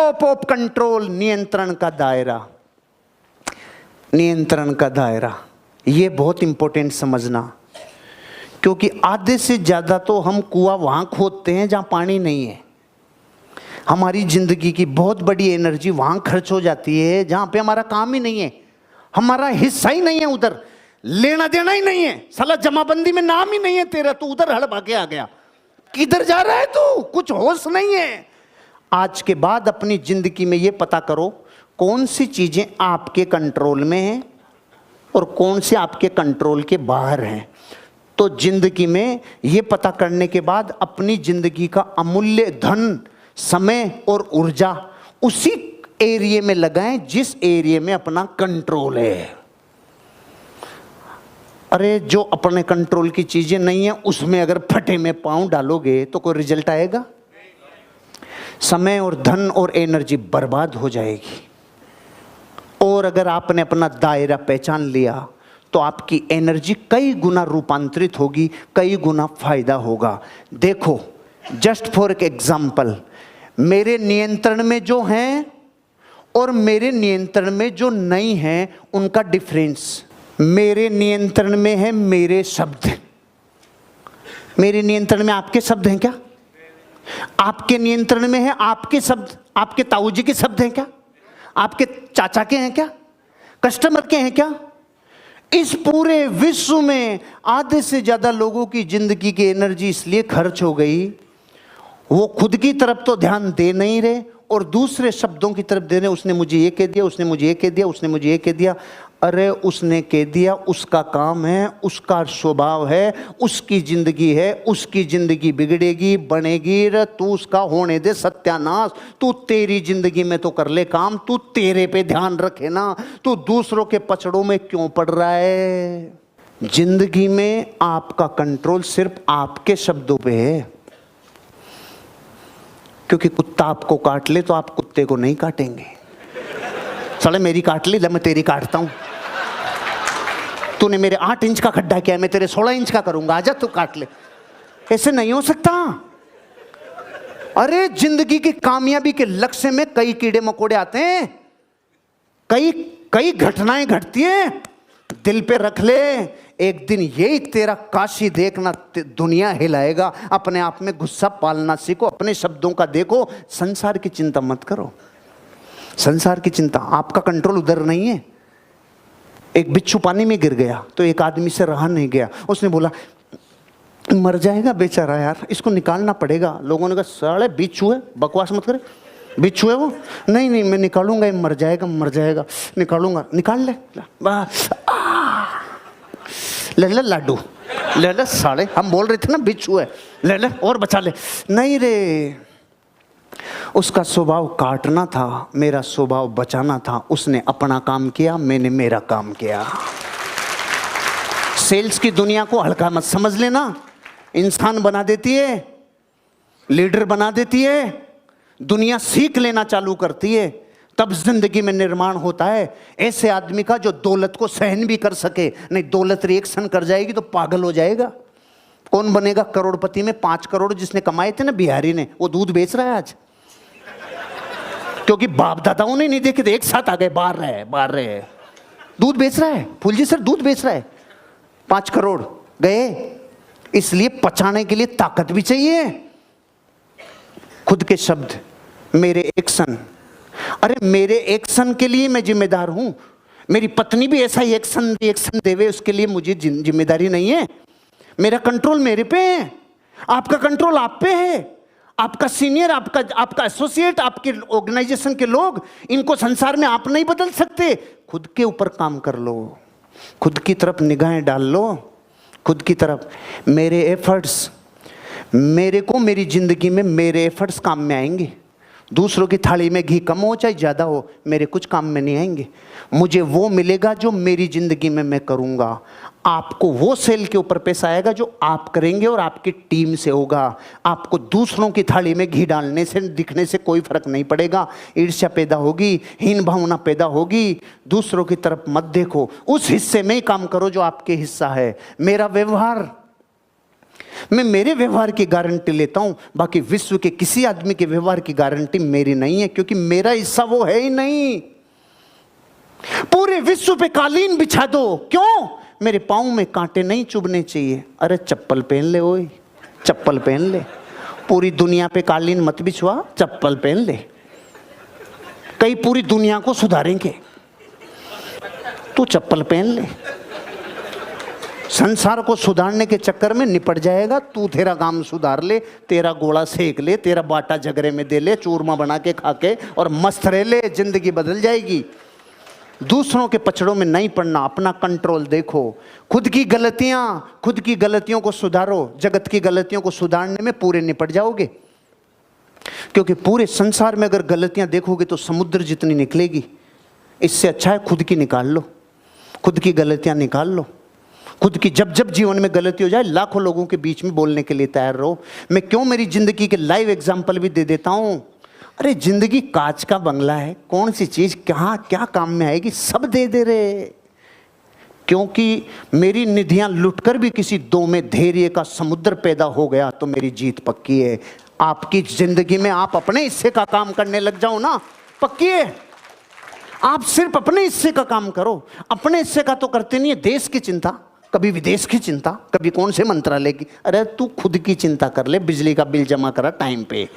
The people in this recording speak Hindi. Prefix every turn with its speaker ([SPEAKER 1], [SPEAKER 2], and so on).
[SPEAKER 1] स्कोप ऑफ कंट्रोल, नियंत्रण का दायरा। नियंत्रण का दायरा ये बहुत इंपॉर्टेंट समझना, क्योंकि आधे से ज्यादा तो हम कुआं वहां खोदते हैं जहां पानी नहीं है। हमारी जिंदगी की बहुत बड़ी एनर्जी वहां खर्च हो जाती है जहां पे हमारा काम ही नहीं है, हमारा हिस्सा ही नहीं है, उधर लेना देना ही नहीं है। साला जमाबंदी में नाम ही नहीं है तेरा, तू उधर हड़बा के आ गया। किधर जा रहा है तू? कुछ होश नहीं है। आज के बाद अपनी जिंदगी में ये पता करो कौन सी चीजें आपके कंट्रोल में हैं और कौन सी आपके कंट्रोल के बाहर हैं। तो जिंदगी में ये पता करने के बाद अपनी जिंदगी का अमूल्य धन, समय और ऊर्जा उसी एरिया में लगाएं जिस एरिया में अपना कंट्रोल है। अरे जो अपने कंट्रोल की चीजें नहीं है उसमें अगर फटे में पांव डालोगे तो कोई रिजल्ट आएगा? समय और धन और एनर्जी बर्बाद हो जाएगी। और अगर आपने अपना दायरा पहचान लिया तो आपकी एनर्जी कई गुना रूपांतरित होगी, कई गुना फायदा होगा। देखो, जस्ट फॉर एग्जाम्पल, मेरे नियंत्रण में जो हैं और मेरे नियंत्रण में जो नहीं है उनका डिफरेंस। मेरे नियंत्रण में है मेरे शब्द। मेरे नियंत्रण में आपके शब्द हैं क्या? आपके नियंत्रण में है आपके शब्द। आपके ताऊजी के शब्द हैं क्या? आपके चाचा के हैं क्या? कस्टमर के हैं क्या? इस पूरे विश्व में आधे से ज्यादा लोगों की जिंदगी की एनर्जी इसलिए खर्च हो गई, वो खुद की तरफ तो ध्यान दे नहीं रहे और दूसरे शब्दों की तरफ दे रहे। उसने मुझे ये कह दिया, उसने मुझे ये कह दिया, उसने मुझे ये कह दिया। अरे उसने कह दिया, उसका काम है, उसका स्वभाव है, उसकी जिंदगी है, उसकी जिंदगी बिगड़ेगी, बनेगी। रे तू उसका होने दे सत्यानाश। तू तेरी जिंदगी में तो कर ले काम, तू तेरे पे ध्यान रखे ना। तू दूसरों के पचड़ों में क्यों पड़ रहा है? जिंदगी में आपका कंट्रोल सिर्फ आपके शब्दों पे है। क्योंकि कुत्ता आपको काट ले तो आप कुत्ते को नहीं काटेंगे। साले मेरी काट ली, मैं तेरी काटता हूं। तूने मेरे 8 इंच का खड्डा किया, मैं तेरे 16 इंच का करूंगा, आजा तू काट ले। ऐसे नहीं हो सकता। अरे जिंदगी की कामयाबी के लक्ष्य में कई कीड़े मकोड़े आते हैं, कई घटनाएं घटती हैं। दिल पे रख ले, एक दिन यही तेरा काशी देखना दुनिया हिलाएगा। अपने आप में गुस्सा पालना सीखो, अपने शब्दों का देखो। संसार की चिंता मत करो। संसार की चिंता, आपका कंट्रोल उधर नहीं है। एक बिच्छू पानी में गिर गया तो एक आदमी से रहा नहीं गया। उसने बोला मर जाएगा बेचारा यार, इसको निकालना पड़ेगा। लोगों ने कहा साले बिच्छू है, बकवास मत करे, बिच्छू है वो। नहीं नहीं मैं निकालूंगा, मर जाएगा मर जाएगा, निकालूंगा। निकाल ले, ले ले लाडू, ले ले साले, हम बोल रहे थे ना बिच्छू है, ले ले और बचा ले। नहीं रे, उसका स्वभाव काटना था, मेरा स्वभाव बचाना था। उसने अपना काम किया, मैंने मेरा काम किया। सेल्स की दुनिया को हल्का मत समझ लेना। इंसान बना देती है, लीडर बना देती है, दुनिया सीख लेना चालू करती है, तब जिंदगी में निर्माण होता है। ऐसे आदमी का जो दौलत को सहन भी कर सके। नहीं, दौलत रिएक्शन कर जाएगी तो पागल हो जाएगा। कौन बनेगा करोड़पति में? 5 करोड़ जिसने कमाए थे ना बिहारी ने, वो दूध बेच रहा है आज, क्योंकि बाप दादाओं ने नहीं देखे थे, एक साथ आ गए, बाहर रहे दूध बेच रहा है। फुलजी सर दूध बेच रहा है, 5 करोड़ गए। इसलिए पचाने के लिए ताकत भी चाहिए। खुद के शब्द, मेरे एक्शन। अरे मेरे एक्शन के लिए मैं जिम्मेदार हूं। मेरी पत्नी भी ऐसा ही एक्शन देवे, उसके लिए मुझे जिम्मेदारी नहीं है। मेरा कंट्रोल मेरे पे है, आपका कंट्रोल आप पे है। आपका सीनियर, आपका एसोसिएट, आपके ऑर्गेनाइजेशन के लोग, इनको संसार में आप नहीं बदल सकते। खुद के ऊपर काम कर लो, खुद की तरफ निगाहें डाल लो, खुद की तरफ। मेरे एफर्ट्स, मेरे को मेरी जिंदगी में मेरे एफर्ट्स काम में आएंगे। दूसरों की थाली में घी कम हो चाहे ज़्यादा हो, मेरे कुछ काम में नहीं आएंगे। मुझे वो मिलेगा जो मेरी ज़िंदगी में मैं करूँगा। आपको वो सेल के ऊपर पैसा आएगा जो आप करेंगे और आपकी टीम से होगा। आपको दूसरों की थाली में घी डालने से, दिखने से कोई फर्क नहीं पड़ेगा। ईर्ष्या पैदा होगी, हीन भावना पैदा होगी। दूसरों की तरफ मत देखो, उस हिस्से में ही काम करो जो आपके हिस्सा है। मेरा व्यवहार, मैं मेरे व्यवहार की गारंटी लेता हूं, बाकी विश्व के किसी आदमी के व्यवहार की गारंटी मेरी नहीं है, क्योंकि मेरा हिस्सा वो है ही नहीं। पूरे विश्व पे कालीन बिछा दो, क्यों? मेरे पांव में कांटे नहीं चुभने चाहिए। अरे चप्पल पहन ले, ओए चप्पल पहन ले। पूरी दुनिया पे कालीन मत बिछवा, चप्पल पहन ले। कई पूरी दुनिया को सुधारेंगे, तू चप्पल पहन ले। संसार को सुधारने के चक्कर में निपट जाएगा, तू तेरा काम सुधार ले, तेरा गोला सेक ले, तेरा बाटा झगड़े में दे ले, चूरमा बना के खा के और मस्त रह ले, जिंदगी बदल जाएगी। दूसरों के पचड़ों में नहीं पड़ना, अपना कंट्रोल देखो। खुद की गलतियों को सुधारो, जगत की गलतियों को सुधारने में पूरे निपट जाओगे। क्योंकि पूरे संसार में अगर गलतियां देखोगे तो समुद्र जितनी निकलेगी। इससे अच्छा है खुद की निकाल लो, खुद की गलतियां निकाल लो। खुद की जब जब जीवन में गलती हो जाए, लाखों लोगों के बीच में बोलने के लिए तैयार रहो। मैं क्यों मेरी जिंदगी के लाइव एग्जाम्पल भी दे देता हूं। अरे जिंदगी कांच का बंगला है, कौन सी चीज कहाँ क्या काम में आएगी, सब दे दे रहे। क्योंकि मेरी निधियां लुटकर भी किसी दो में धैर्य का समुद्र पैदा हो गया तो मेरी जीत पक्की है। आपकी जिंदगी में आप अपने हिस्से का काम करने लग जाओ ना, पक्की है। आप सिर्फ अपने हिस्से का काम करो। अपने हिस्से का तो करते नहीं है, देश की चिंता, कभी विदेश की चिंता, कभी कौन से मंत्रालय की। अरे तू खुद की चिंता कर ले, बिजली का बिल जमा करा टाइम पे।